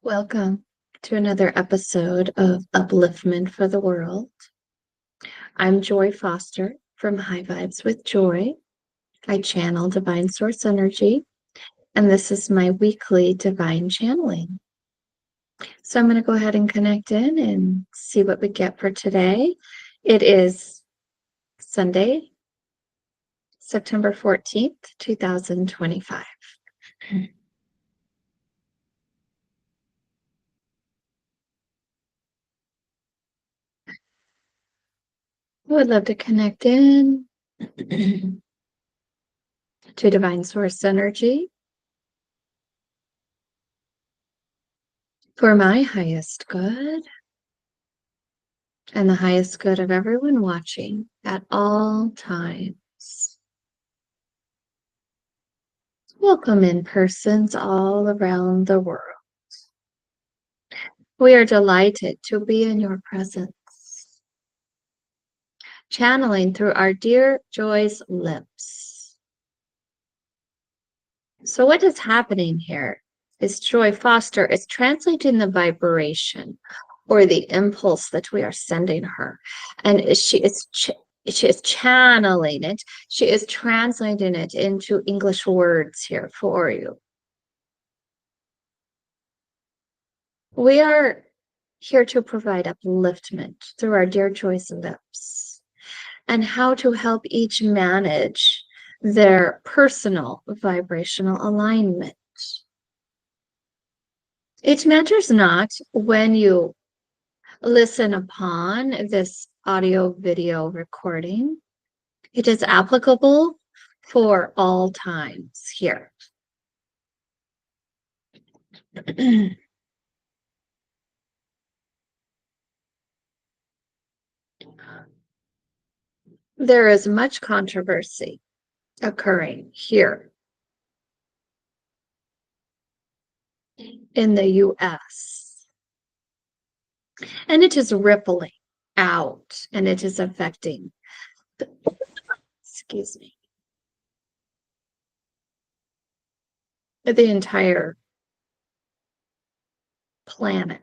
Welcome to another episode of Upliftment for the World. I'm Joy Foster from High Vibes with Joy. I channel Divine Source Energy, and this is my weekly Divine Channeling. So I'm going to go ahead and connect in and see what we get for today. It is Sunday, September 14th, 2025. I would love to connect in to Divine Source Energy for my highest good and the highest good of everyone watching at all times. Welcome in persons all around the world. We are delighted to be in your presence, channeling through our dear Joy's lips. So what is happening here is Joy Foster is translating the vibration or the impulse that we are sending her. And she is channeling it. She is translating it into English words here for you. We are here to provide upliftment through our dear Joy's lips and how to help each manage their personal vibrational alignment. It matters not when you listen upon this audio video recording. It is applicable for all times here. There is much controversy occurring here in the US, and it is rippling out and it is affecting excuse me, the entire planet.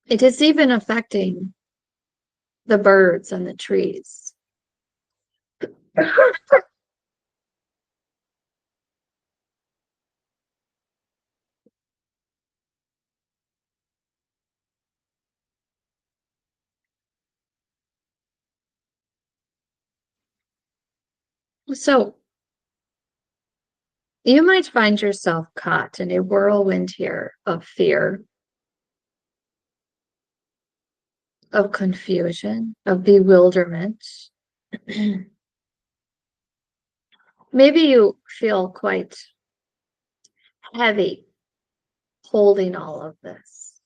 It is even affecting the birds and the trees. So you might find yourself caught in a whirlwind here of fear, of confusion, of bewilderment. Maybe you feel quite heavy holding all of this.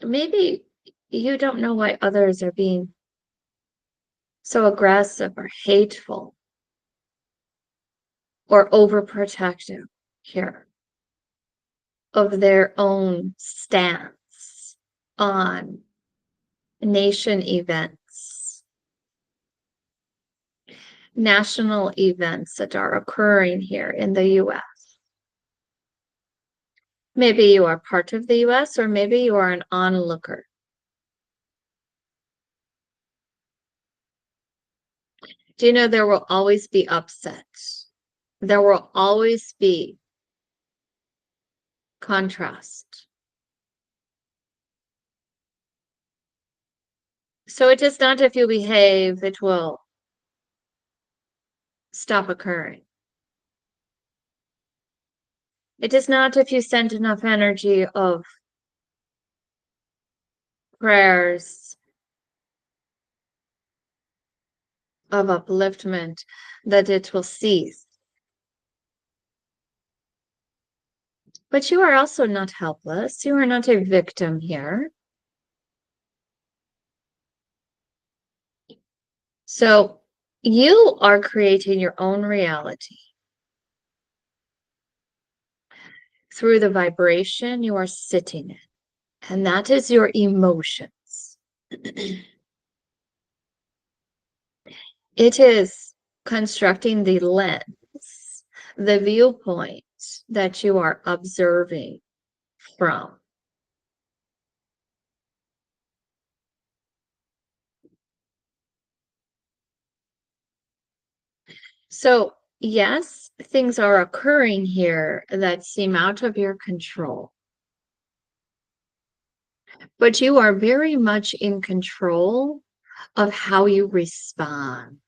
Maybe you don't know why others are being so aggressive or hateful or overprotective here of their own stance on nation events, national events that are occurring here in the US. Maybe you are part of the US, or maybe you are an onlooker. Do you know there will always be upset? There will always be contrast. So it is not if you behave, it will stop occurring. It is not if you send enough energy of prayers, of upliftment, that it will cease. But you are also not helpless. You are not a victim here. So you are creating your own reality through the vibration you are sitting in, and that is your emotions. It is constructing the lens, the viewpoint that you are observing from. So, yes, things are occurring here that seem out of your control, but you are very much in control of how you respond,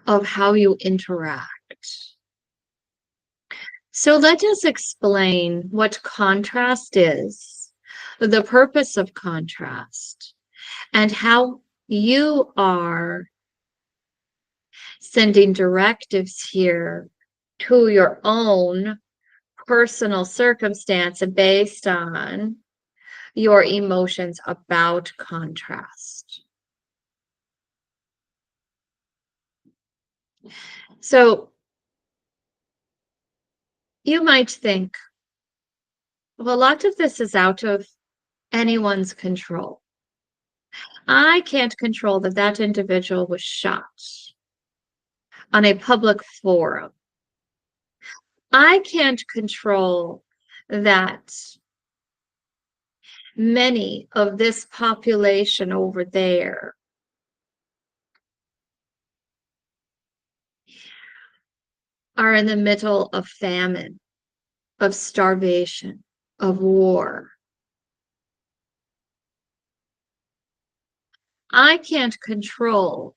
of how you interact. So let us explain what contrast is, the purpose of contrast, and how you are sending directives here to your own personal circumstance based on your emotions about contrast. So you might think, well, a lot of this is out of anyone's control. I can't control that that individual was shot on a public forum. I can't control that many of this population over there are in the middle of famine, of starvation, of war. I can't control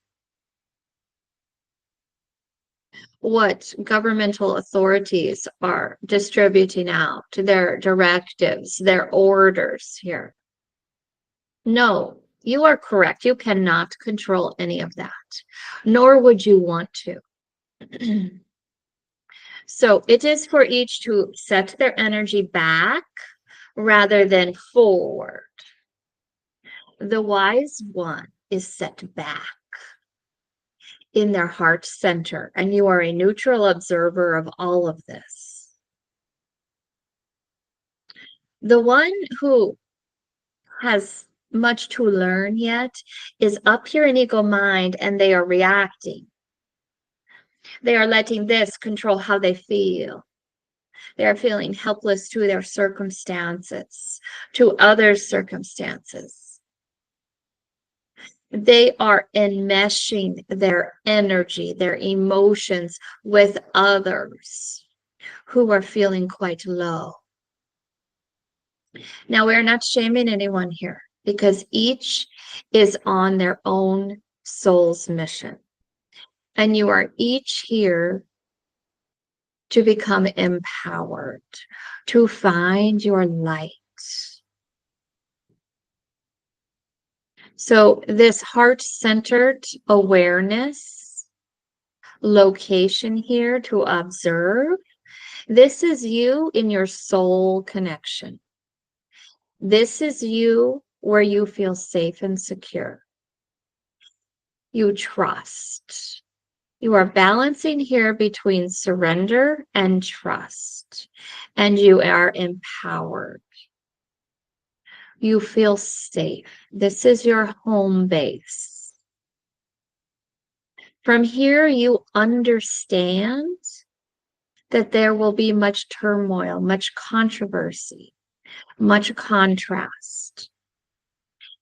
what governmental authorities are distributing out, their directives, their orders here. No, you are correct. You cannot control any of that, nor would you want to. So it is for each to set their energy back rather than forward. The wise one is set back in their heart center, and you are a neutral observer of all of this. The one who has much to learn yet is up here in ego mind, and they are reacting. They are letting this control how they feel. They are feeling helpless to their circumstances, to others' circumstances. They are enmeshing their energy, their emotions with others who are feeling quite low. Now, we're not shaming anyone here because each is on their own soul's mission. And you are each here to become empowered, to find your light. So this heart-centered awareness location here to observe, this is you in your soul connection. This is you where you feel safe and secure. You trust. You are balancing here between surrender and trust, and you are empowered. You feel safe. This is your home base. From here, you understand that there will be much turmoil, much controversy, much contrast.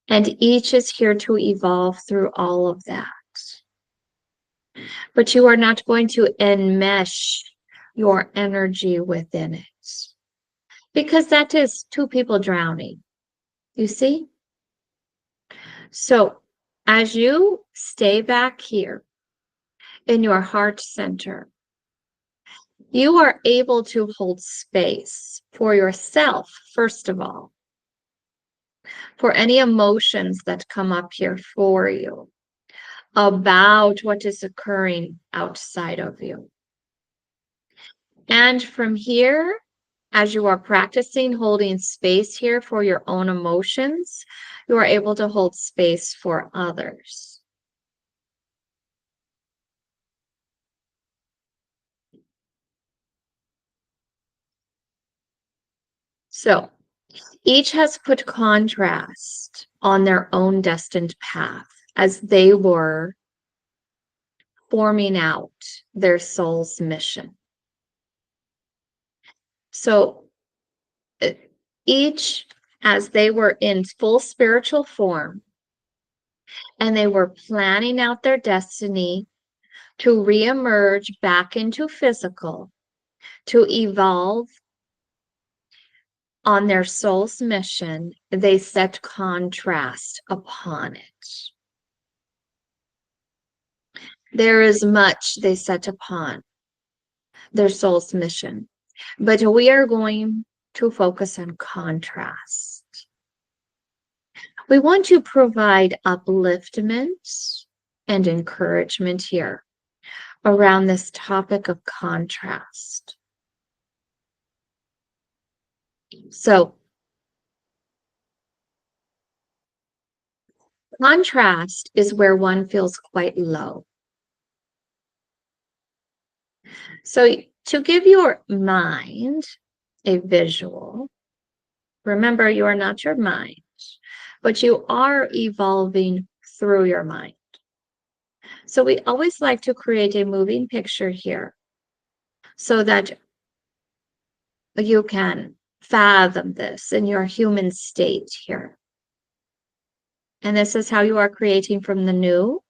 And each is here to evolve through all of that. But you are not going to enmesh your energy within it, because that is two people drowning. You see? So as you stay back here in your heart center, you are able to hold space for yourself, first of all, for any emotions that come up here for you about what is occurring outside of you. And from here, as you are practicing holding space here for your own emotions, you are able to hold space for others. So each has put contrast on their own destined path as they were forming out their soul's mission. So each, as they were in full spiritual form, and they were planning out their destiny to reemerge back into physical, to evolve on their soul's mission, they set contrast upon it. There is much they set upon their soul's mission, but we are going to focus on contrast. We want to provide upliftment and encouragement here around this topic of contrast. So, contrast is where one feels quite low. So, to give your mind a visual, remember you are not your mind, but you are evolving through your mind. So, we always like to create a moving picture here so that you can fathom this in your human state here. And this is how you are creating from the new.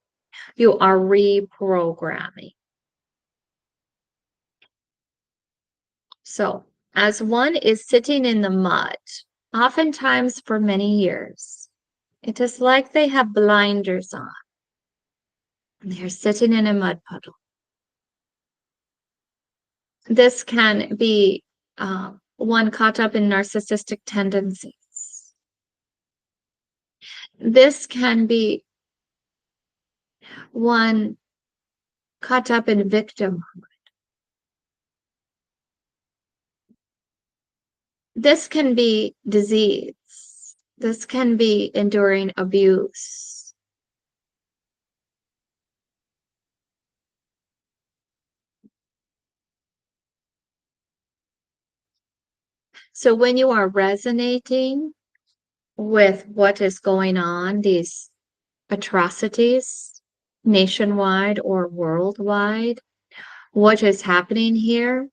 You are reprogramming. So, as one is sitting in the mud, oftentimes for many years, it is like they have blinders on. And they're sitting in a mud puddle. This can be one caught up in narcissistic tendencies. This can be one caught up in victimhood. This can be disease. This can be enduring abuse. So when you are resonating with what is going on, these atrocities, nationwide or worldwide, what is happening here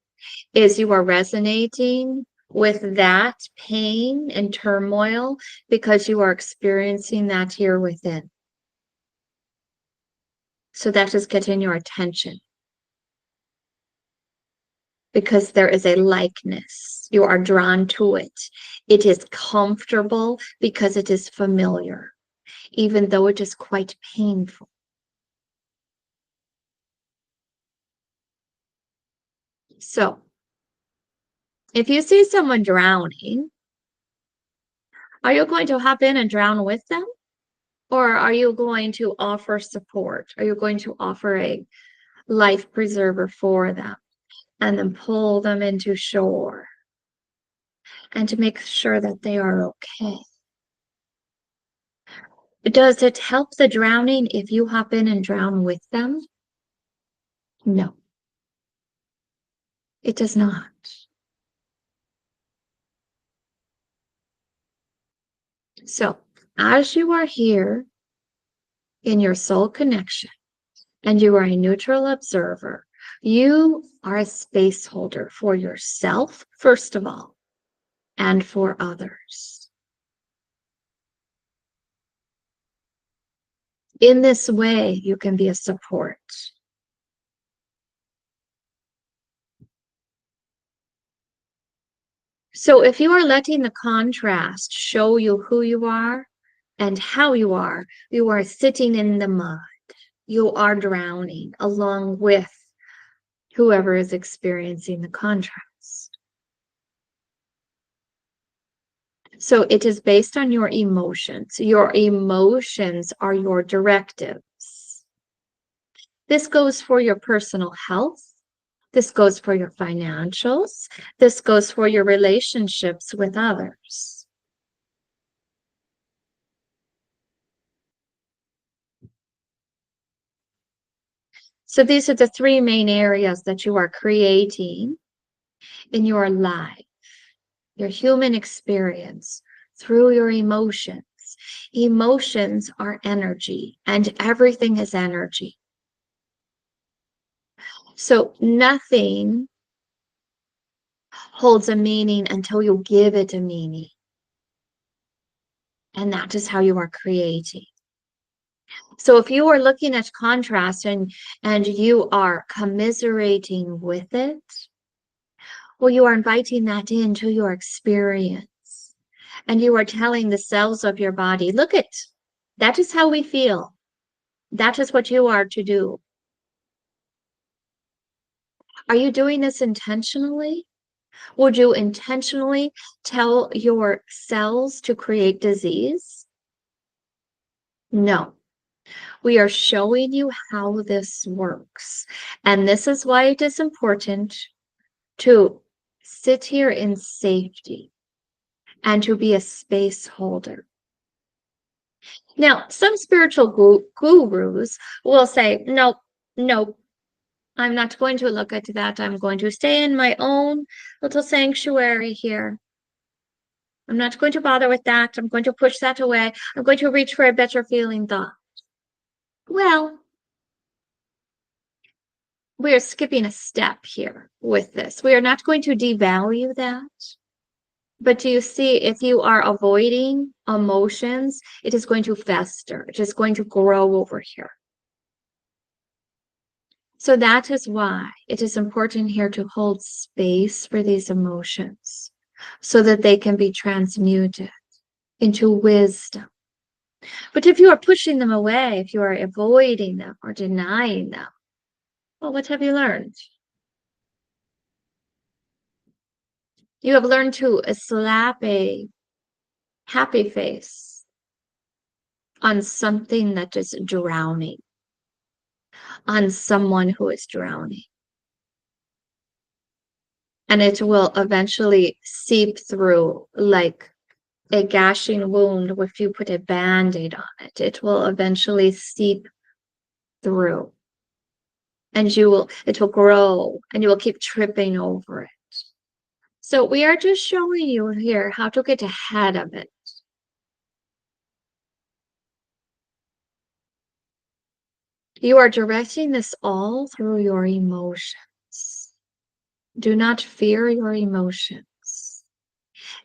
is you are resonating with that pain and turmoil because you are experiencing that here within. So that is getting your attention because there is a likeness. You are drawn to it. It is comfortable because it is familiar, even though it is quite painful. So, if you see someone drowning, are you going to hop in and drown with them? Or are you going to offer support? Are you going to offer a life preserver for them and then pull them into shore and to make sure that they are okay? Does it help the drowning if you hop in and drown with them? No, it does not. So, as you are here in your soul connection and you are a neutral observer, you are a space holder for yourself, first of all, and for others. In this way, you can be a support. So if you are letting the contrast show you who you are and how you are sitting in the mud. You are drowning along with whoever is experiencing the contrast. So it is based on your emotions. Your emotions are your directives. This goes for your personal health. This goes for your financials. This goes for your relationships with others. So these are the three main areas that you are creating in your life, your human experience through your emotions. Emotions are energy, and everything is energy. So nothing holds a meaning until you give it a meaning. And that is how you are creating. So if you are looking at contrast and you are commiserating with it, well, you are inviting that into your experience. And you are telling the cells of your body, look it, that is how we feel. That is what you are to do. Are you doing this intentionally? Would you intentionally tell your cells to create disease? No. We are showing you how this works. And this is why it is important to sit here in safety and to be a space holder. Now, some spiritual gurus will say, no, no, I'm not going to look at that. I'm going to stay in my own little sanctuary here. I'm not going to bother with that. I'm going to push that away. I'm going to reach for a better feeling thought. Well, we are skipping a step here with this. We are not going to devalue that. But do you see, if you are avoiding emotions, it is going to fester. It is going to grow over here. So that is why it is important here to hold space for these emotions so that they can be transmuted into wisdom. But if you are pushing them away, if you are avoiding them or denying them, well, what have you learned? You have learned to slap a happy face on something that is drowning, on someone who is drowning. And it will eventually seep through like a gashing wound. If you put a band-aid on it, it will eventually seep through. And it will grow and you will keep tripping over it. So we are just showing you here how to get ahead of it. You are directing this all through your emotions. Do not fear your emotions.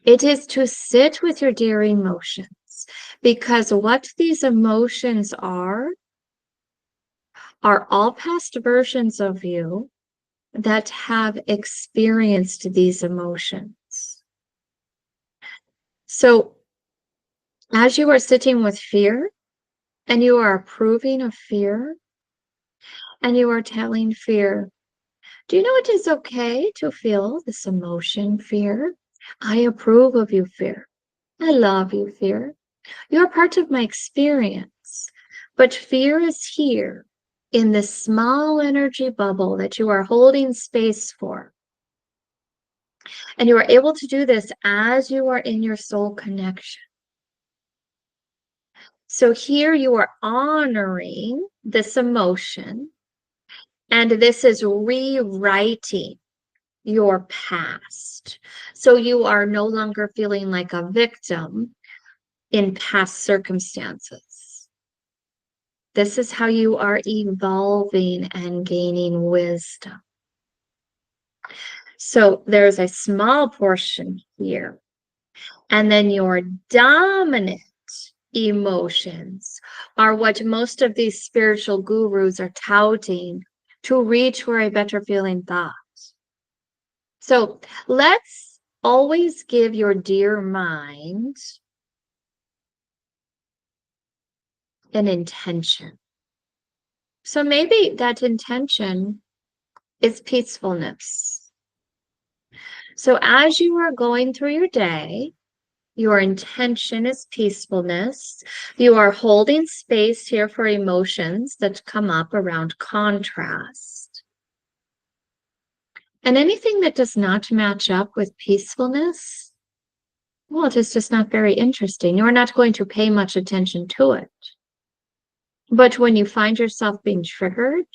It is to sit with your dear emotions, because what these emotions are all past versions of you that have experienced these emotions. So as you are sitting with fear and you are approving of fear and you are telling fear, do you know it is okay to feel this emotion, fear? I approve of you, fear. I love you, fear. You're part of my experience. But fear is here in this small energy bubble that you are holding space for. And you are able to do this as you are in your soul connection. So here you are honoring this emotion, and this is rewriting your past. So you are no longer feeling like a victim in past circumstances. This is how you are evolving and gaining wisdom. So there's a small portion here. And then your dominant emotions are what most of these spiritual gurus are touting to reach for a better feeling thought. So let's always give your dear mind an intention. So maybe that intention is peacefulness. So as you are going through your day, your intention is peacefulness. You are holding space here for emotions that come up around contrast. And anything that does not match up with peacefulness, well, it is just not very interesting. You're not going to pay much attention to it. But when you find yourself being triggered,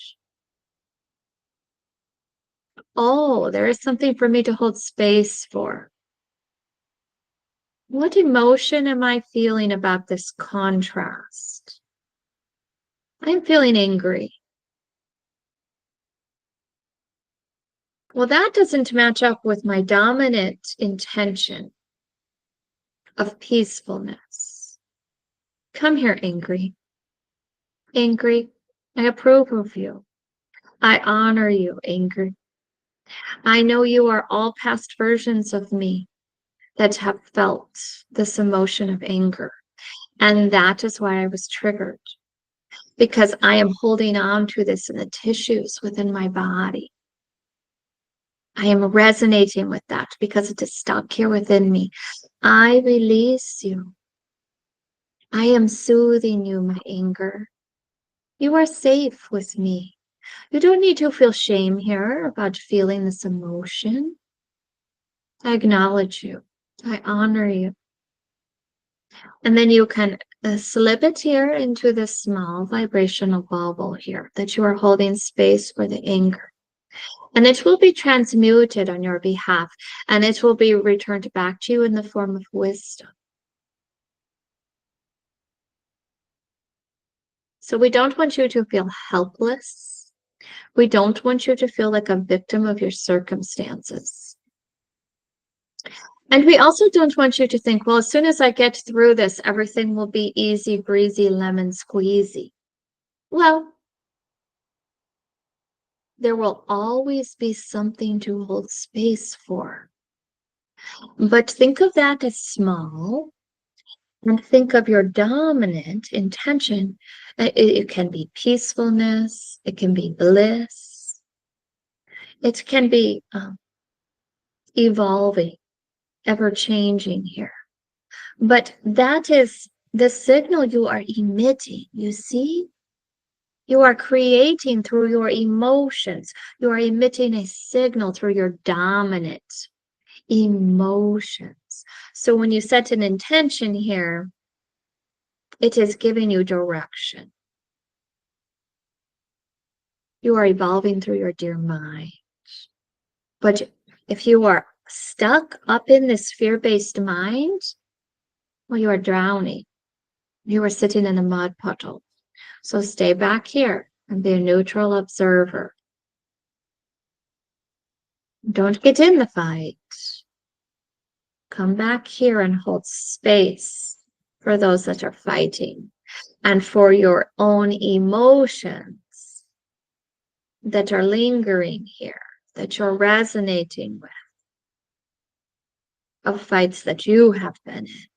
oh, there is something for me to hold space for. What emotion am I feeling about this contrast? I'm feeling angry. Well, that doesn't match up with my dominant intention of peacefulness. Come here, angry. Angry, I approve of you. I honor you, angry. I know you are all past versions of me that have felt this emotion of anger. And that is why I was triggered, because I am holding on to this in the tissues within my body. I am resonating with that because it is stuck here within me. I release you. I am soothing you, my anger. You are safe with me. You don't need to feel shame here about feeling this emotion. I acknowledge you. I honor you. And then you can slip it here into this small vibrational bubble here that you are holding space for the anger. And it will be transmuted on your behalf, and it will be returned back to you in the form of wisdom. So we don't want you to feel helpless. We don't want you to feel like a victim of your circumstances. And we also don't want you to think, well, as soon as I get through this, everything will be easy, breezy, lemon squeezy. Well, there will always be something to hold space for. But think of that as small, and think of your dominant intention. It can be peacefulness, it can be bliss, it can be evolving, ever changing here. But that is the signal you are emitting, you see? You are creating through your emotions. You are emitting a signal through your dominant emotions. So when you set an intention here, it is giving you direction. You are evolving through your dear mind. But if you are stuck up in this fear-based mind, well, you are drowning. You are sitting in a mud puddle. So stay back here and be a neutral observer. Don't get in the fight. Come back here and hold space for those that are fighting and for your own emotions that are lingering here, that you're resonating with, of fights that you have been in.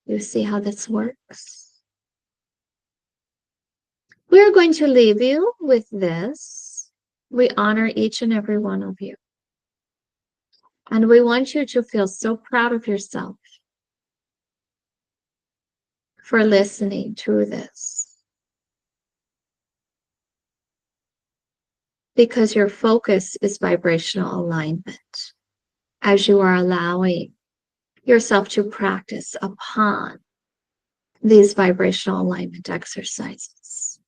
You see how this works? We're going to leave you with this. We honor each and every one of you. And we want you to feel so proud of yourself for listening to this. Because your focus is vibrational alignment as you are allowing yourself to practice upon these vibrational alignment exercises.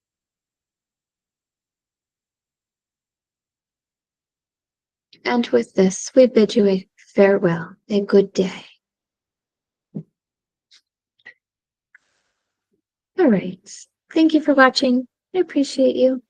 And with this, we bid you a farewell, a good day. All right. Thank you for watching. I appreciate you.